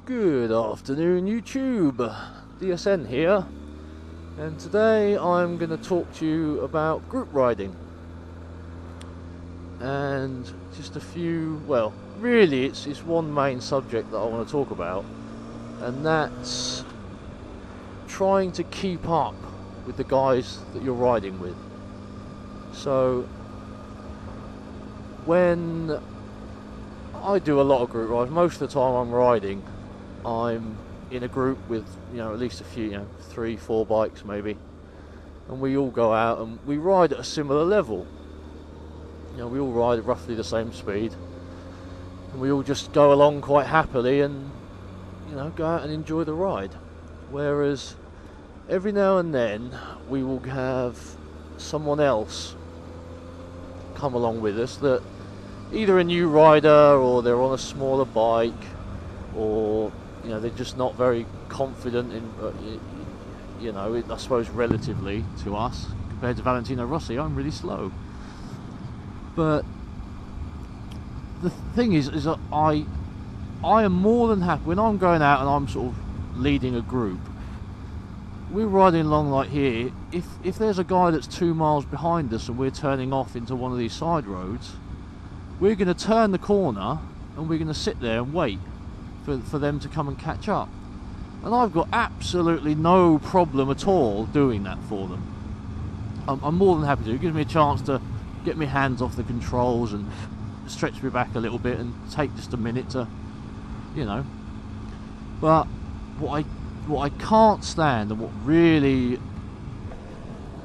Good afternoon YouTube, DSN here, and today I'm going to talk to you about group riding and just a few, well really it's one main subject that I want to talk about, and that's trying to keep up with the guys that you're riding with. So when I do a lot of group rides, most of the time I'm in a group with, at least a few, 3-4 bikes maybe, and we all go out and we ride at a similar level. We all ride at roughly the same speed, and we all just go along quite happily and go out and enjoy the ride. Whereas every now and then we will have someone else come along with us, that either a new rider, or they're on a smaller bike, or they're just not very confident in, I suppose relatively to us, compared to Valentino Rossi, I'm really slow. But the thing is that I am more than happy when I'm going out and I'm sort of leading a group. We're riding along like here. If there's a guy that's 2 miles behind us and we're turning off into one of these side roads, we're going to turn the corner and we're going to sit there and wait for them to come and catch up. And I've got absolutely no problem at all doing that for them. I'm more than happy to. It gives me a chance to get my hands off the controls and stretch me back a little bit and take just a minute to, But what I can't stand, and what really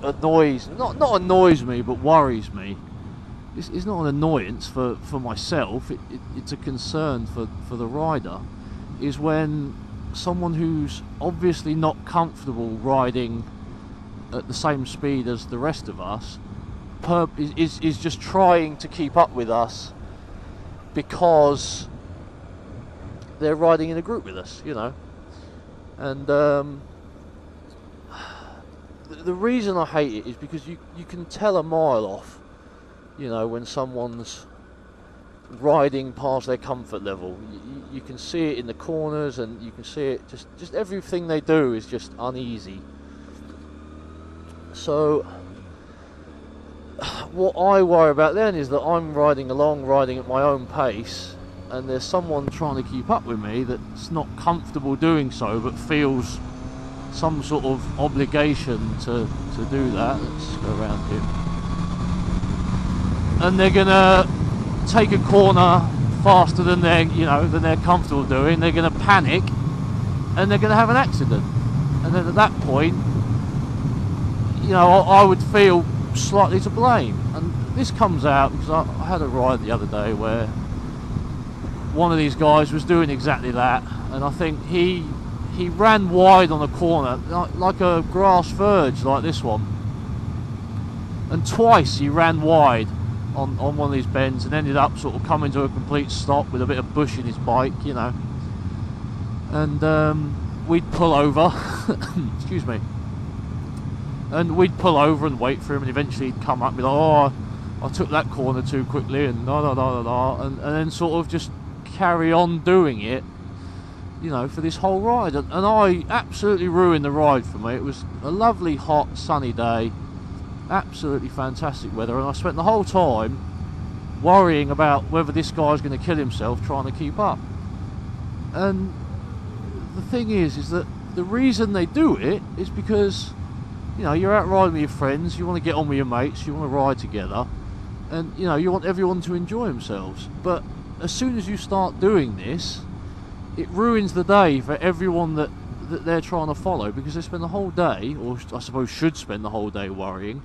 annoys, not annoys me, but worries me, it's not an annoyance for myself, it's a concern for the rider, is when someone who's obviously not comfortable riding at the same speed as the rest of us is just trying to keep up with us because they're riding in a group with us, And the reason I hate it is because you can tell a mile off, when someone's riding past their comfort level. You can see it in the corners, and you can see it, just everything they do is just uneasy. So what I worry about then is that I'm riding at my own pace, and there's someone trying to keep up with me that's not comfortable doing so, but feels some sort of obligation to do that. Let's go around here. And they're gonna take a corner faster than they're comfortable doing. They're gonna panic, and they're gonna have an accident. And then at that point, I would feel slightly to blame. And this comes out because I had a ride the other day where one of these guys was doing exactly that, and I think he ran wide on a corner, like a grass verge like this one, and twice he ran wide on one of these bends and ended up sort of coming to a complete stop with a bit of bush in his bike, and we'd pull over excuse me, and we'd pull over and wait for him, and eventually he'd come up and be like, oh, I took that corner too quickly, and and then sort of just carry on doing it, for this whole ride. And I absolutely ruined the ride for me. It was a lovely hot sunny day, absolutely fantastic weather, and I spent the whole time worrying about whether this guy's going to kill himself trying to keep up. And the thing is that the reason they do it is because you're out riding with your friends, you want to get on with your mates, you want to ride together, and you want everyone to enjoy themselves. But as soon as you start doing this, it ruins the day for everyone that they're trying to follow, because they spend the whole day, or I suppose should spend the whole day, worrying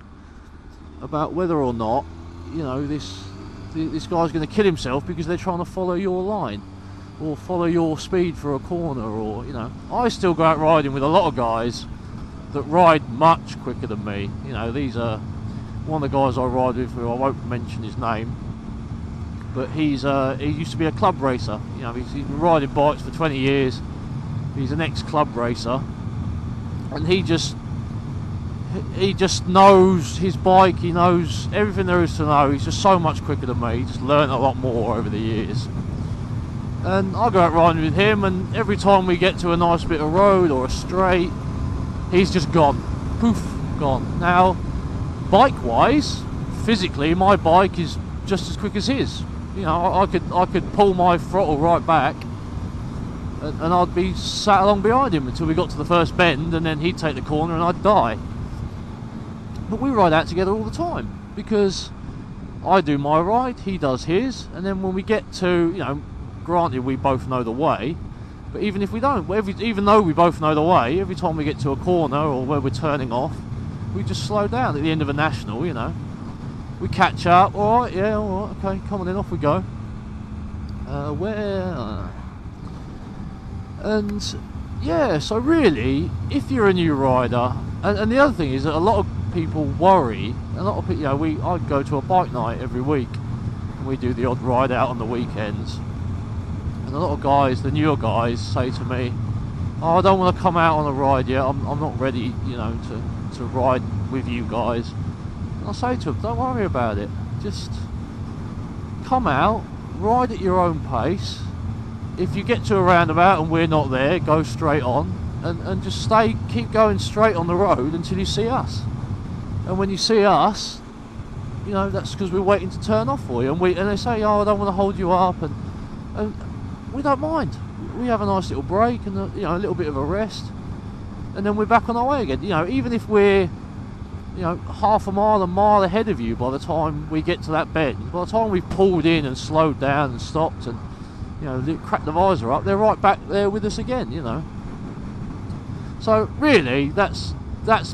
about whether or not this guy's going to kill himself because they're trying to follow your line or follow your speed for a corner. Or I still go out riding with a lot of guys that ride much quicker than me. These are one of the guys I ride with, who I won't mention his name, but he used to be a club racer. He's been riding bikes for 20 years. He's an ex-club racer, and he just knows his bike. He knows everything there is to know. He's just so much quicker than me. He's just learned a lot more over the years. and I go out riding with him, and every time we get to a nice bit of road or a straight, he's just gone. Poof, gone. Now, bike-wise, physically, my bike is just as quick as his. You know, I could pull my throttle right back, and I'd be sat along behind him until we got to the first bend, and then he'd take the corner and I'd die. But we ride out together all the time, because I do my ride, he does his, and then when we get to, you know, granted we both know the way, but even if we don't, even though we both know the way, every time we get to a corner or where we're turning off, we just slow down at the end of a national, you know. We catch up, alright, yeah, alright, okay, come on then, off we go. And yeah, so really, if you're a new rider, and the other thing is that a lot of people worry, a lot of people, you know, I go to a bike night every week, and we do the odd ride out on the weekends, and a lot of guys, the newer guys, say to me, oh, I don't want to come out on a ride yet, I'm not ready, you know, to ride with you guys. And I say to them, don't worry about it, just come out, ride at your own pace. If you get to a roundabout and we're not there, go straight on, and just keep going straight on the road until you see us. And when you see us, you know, that's because we're waiting to turn off for you. And they say, oh, I don't want to hold you up, and we don't mind. We have a nice little break and you know, a little bit of a rest, and then we're back on our way again. You know, even if we're, you know, half a mile ahead of you by the time we get to that bend, by the time we've pulled in and slowed down and stopped and, you know, cracked the visor up, they're right back there with us again, you know. So really, that's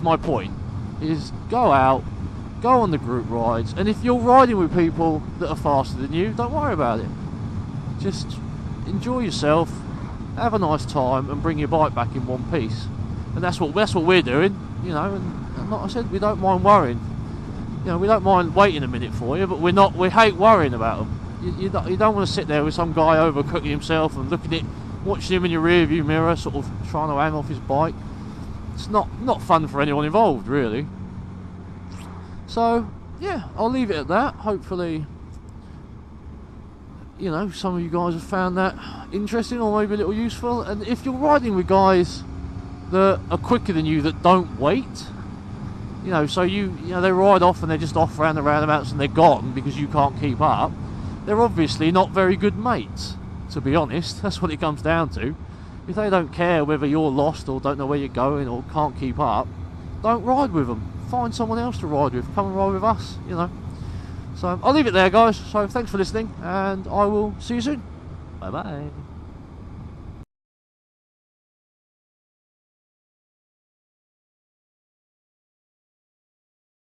my point, is go out, go on the group rides, and if you're riding with people that are faster than you, don't worry about it. Just enjoy yourself, have a nice time, and bring your bike back in one piece. And that's what we're doing, you know. And like I said, we don't mind worrying. You know, we don't mind waiting a minute for you, but we hate worrying about them. You don't want to sit there with some guy overcooking himself and looking at, watching him in your rear view mirror, sort of trying to hang off his bike. It's not fun for anyone involved, really. So yeah, I'll leave it at that. Hopefully, you know, some of you guys have found that interesting or maybe a little useful. And if you're riding with guys that are quicker than you, that don't wait, you know, so you know, they ride off and they're just off around the roundabouts and they're gone because you can't keep up, they're obviously not very good mates, to be honest. That's what it comes down to. If they don't care whether you're lost or don't know where you're going or can't keep up, don't ride with them. Find someone else to ride with. Come and ride with us, you know. So I'll leave it there, guys. So thanks for listening, and I will see you soon. Bye bye.